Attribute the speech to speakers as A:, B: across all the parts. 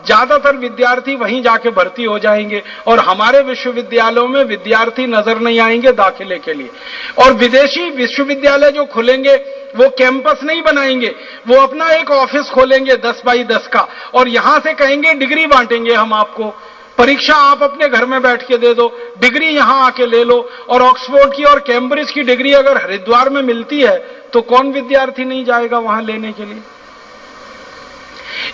A: ज्यादातर विद्यार्थी वहीं जाके भर्ती हो जाएंगे और हमारे विश्वविद्यालयों में विद्यार्थी नजर नहीं आएंगे दाखिले के लिए। और विदेशी विश्वविद्यालय जो खुलेंगे वो कैंपस नहीं बनाएंगे, वो अपना एक ऑफिस खोलेंगे 10 बाई 10 का और यहां से कहेंगे डिग्री बांटेंगे हम आपको, परीक्षा आप अपने घर में बैठ के दे दो, डिग्री यहां आके ले लो। और ऑक्सफोर्ड की और कैम्ब्रिज की डिग्री अगर हरिद्वार में मिलती है तो कौन विद्यार्थी नहीं जाएगा वहां लेने के लिए।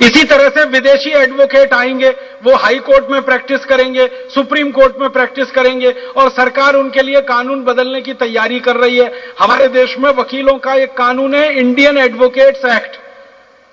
A: इसी तरह से विदेशी एडवोकेट आएंगे, वो हाई कोर्ट में प्रैक्टिस करेंगे, सुप्रीम कोर्ट में प्रैक्टिस करेंगे और सरकार उनके लिए कानून बदलने की तैयारी कर रही है। हमारे देश में वकीलों का एक कानून है, इंडियन एडवोकेट्स एक्ट।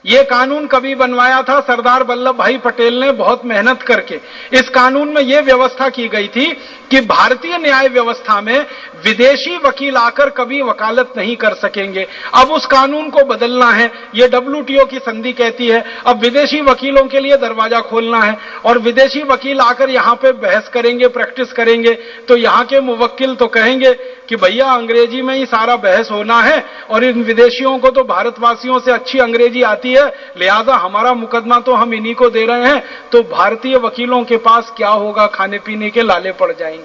A: ये कानून कभी बनवाया था सरदार वल्लभ भाई पटेल ने बहुत मेहनत करके। इस कानून में यह व्यवस्था की गई थी कि भारतीय न्याय व्यवस्था में विदेशी वकील आकर कभी वकालत नहीं कर सकेंगे। अब उस कानून को बदलना है, यह WTO की संधि कहती है। अब विदेशी वकीलों के लिए दरवाजा खोलना है और विदेशी वकील आकर यहां पे बहस करेंगे, प्रैक्टिस करेंगे, तो यहां के मुवक्किल तो कहेंगे कि भैया अंग्रेजी में ही सारा बहस होना है और इन विदेशियों को तो भारतवासियों से अच्छी अंग्रेजी आती है, लिहाजा हमारा मुकदमा तो हम इन्हीं को दे रहे हैं। तो भारतीय वकीलों के पास क्या होगा, खाने पीने के लाले पड़ जाएंगे।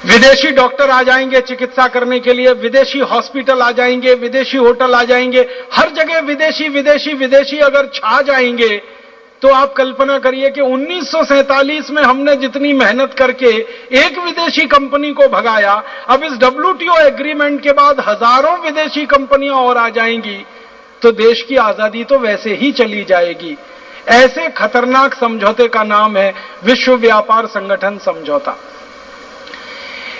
A: विदेशी डॉक्टर आ जाएंगे चिकित्सा करने के लिए, विदेशी हॉस्पिटल आ जाएंगे, विदेशी होटल आ जाएंगे, हर जगह विदेशी विदेशी विदेशी अगर छा जाएंगे तो आप कल्पना करिए कि 1947 में हमने जितनी मेहनत करके एक विदेशी कंपनी को भगाया, अब इस WTO एग्रीमेंट के बाद हजारों विदेशी कंपनियां और आ जाएंगी तो देश की आजादी तो वैसे ही चली जाएगी। ऐसे खतरनाक समझौते का नाम है विश्व व्यापार संगठन समझौता।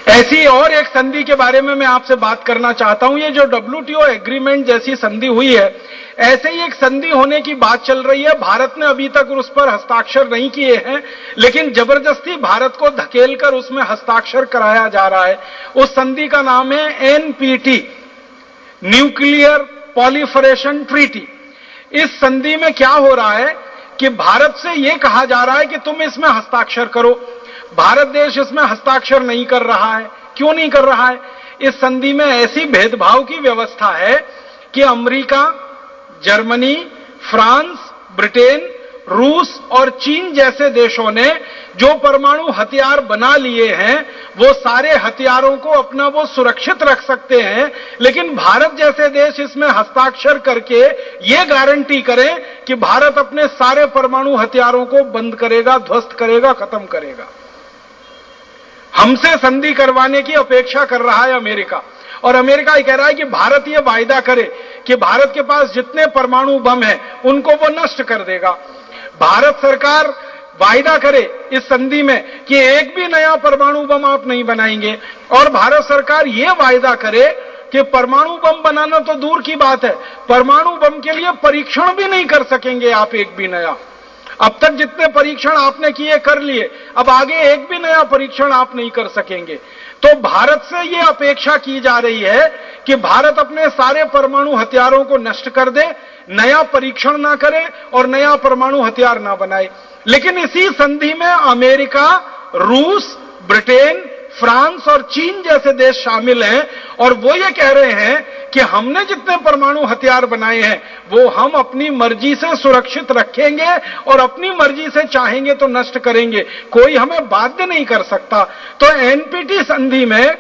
A: ऐसी और एक संधि के बारे में मैं आपसे बात करना चाहता हूं। ये जो WTO एग्रीमेंट जैसी संधि हुई है, ऐसे ही एक संधि होने की बात चल रही है। भारत ने अभी तक उस पर हस्ताक्षर नहीं किए हैं, लेकिन जबरदस्ती भारत को धकेलकर उसमें हस्ताक्षर कराया जा रहा है। उस संधि का नाम है NPT, न्यूक्लियर पॉलीफरेशन ट्रीटी। इस संधि में क्या हो रहा है कि भारत से यह कहा जा रहा है कि तुम इसमें हस्ताक्षर करो। भारत देश इसमें हस्ताक्षर नहीं कर रहा है। क्यों नहीं कर रहा है? इस संधि में ऐसी भेदभाव की व्यवस्था है कि अमेरिका, जर्मनी, फ्रांस, ब्रिटेन, रूस और चीन जैसे देशों ने जो परमाणु हथियार बना लिए हैं, वो सारे हथियारों को अपना वो सुरक्षित रख सकते हैं, लेकिन भारत जैसे देश इसमें हस्ताक्षर करके ये गारंटी करें कि भारत अपने सारे परमाणु हथियारों को बंद करेगा, ध्वस्त करेगा, खत्म करेगा। हमसे संधि करवाने की अपेक्षा कर रहा है अमेरिका, और अमेरिका ये कह रहा है कि भारत ये वायदा करे कि भारत के पास जितने परमाणु बम हैं उनको वो नष्ट कर देगा। भारत सरकार वायदा करे इस संधि में कि एक भी नया परमाणु बम आप नहीं बनाएंगे, और भारत सरकार ये वायदा करे कि परमाणु बम बनाना तो दूर की बात है, परमाणु बम के लिए परीक्षण भी नहीं कर सकेंगे आप एक भी नया। अब तक जितने परीक्षण आपने किए कर लिए, अब आगे एक भी नया परीक्षण आप नहीं कर सकेंगे। तो भारत से यह अपेक्षा की जा रही है कि भारत अपने सारे परमाणु हथियारों को नष्ट कर दे, नया परीक्षण ना करे और नया परमाणु हथियार ना बनाए। लेकिन इसी संधि में अमेरिका, रूस, ब्रिटेन, फ्रांस और चीन जैसे देश शामिल हैं, और वो ये कह रहे हैं कि हमने जितने परमाणु हथियार बनाए हैं वो हम अपनी मर्जी से सुरक्षित रखेंगे और अपनी मर्जी से चाहेंगे तो नष्ट करेंगे, कोई हमें बाध्य नहीं कर सकता। तो NPT संधि में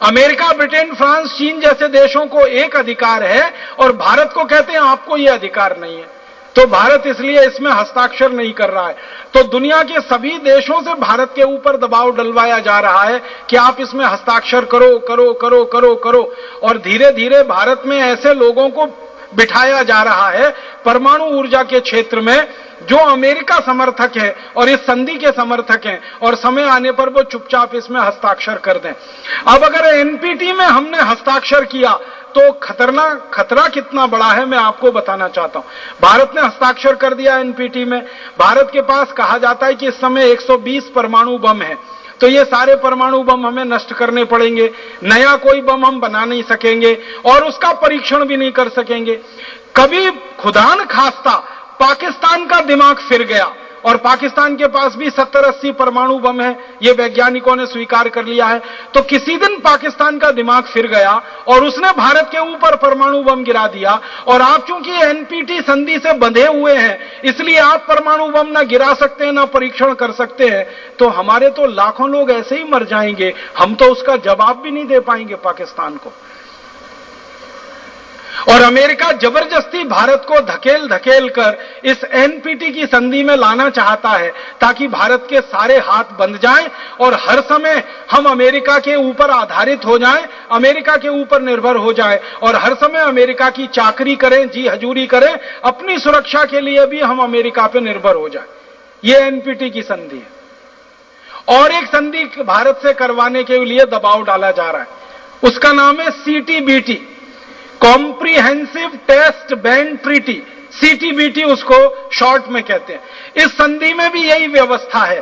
A: अमेरिका, ब्रिटेन, फ्रांस, चीन जैसे देशों को एक अधिकार है और भारत को कहते हैं आपको यह अधिकार नहीं है, तो भारत इसलिए इसमें हस्ताक्षर नहीं कर रहा है। तो दुनिया के सभी देशों से भारत के ऊपर दबाव डलवाया जा रहा है कि आप इसमें हस्ताक्षर करो करो करो करो करो, और धीरे धीरे भारत में ऐसे लोगों को बिठाया जा रहा है परमाणु ऊर्जा के क्षेत्र में जो अमेरिका समर्थक है और इस संधि के समर्थक हैं, और समय आने पर वो चुपचाप इसमें हस्ताक्षर कर दें। अब अगर NPT में हमने हस्ताक्षर किया तो खतरा कितना बड़ा है मैं आपको बताना चाहता हूं। भारत ने हस्ताक्षर कर दिया NPT में। भारत के पास कहा जाता है कि इस समय 120 परमाणु बम है, तो ये सारे परमाणु बम हमें नष्ट करने पड़ेंगे, नया कोई बम हम बना नहीं सकेंगे और उसका परीक्षण भी नहीं कर सकेंगे। कभी खुदा न खास्ता पाकिस्तान का दिमाग फिर गया और पाकिस्तान के पास भी 70-80 परमाणु बम है, ये वैज्ञानिकों ने स्वीकार कर लिया है। तो किसी दिन पाकिस्तान का दिमाग फिर गया और उसने भारत के ऊपर परमाणु बम गिरा दिया। और आप चूंकि एनपीटी संधि से बंधे हुए हैं, इसलिए आप परमाणु बम ना गिरा सकते हैं, ना परीक्षण कर सकते हैं। तो हमारे तो लाखों लोग ऐसे ही मर जाएंगे, हम तो उसका जवाब भी नहीं दे पाएंगे पाकिस्तान को। और अमेरिका जबरदस्ती भारत को धकेल धकेल कर इस एनपीटी की संधि में लाना चाहता है, ताकि भारत के सारे हाथ बंध जाएं और हर समय हम अमेरिका के ऊपर आधारित हो जाएं, अमेरिका के ऊपर निर्भर हो जाएं और हर समय अमेरिका की चाकरी करें, जी हजूरी करें, अपनी सुरक्षा के लिए भी हम अमेरिका पर निर्भर हो जाएं। यह एनपीटी की संधि है। और एक संधि भारत से करवाने के लिए दबाव डाला जा रहा है, उसका नाम है CTBT, comprehensive test ban treaty, CTBT उसको शॉर्ट में कहते हैं। इस संधि में भी यही व्यवस्था है।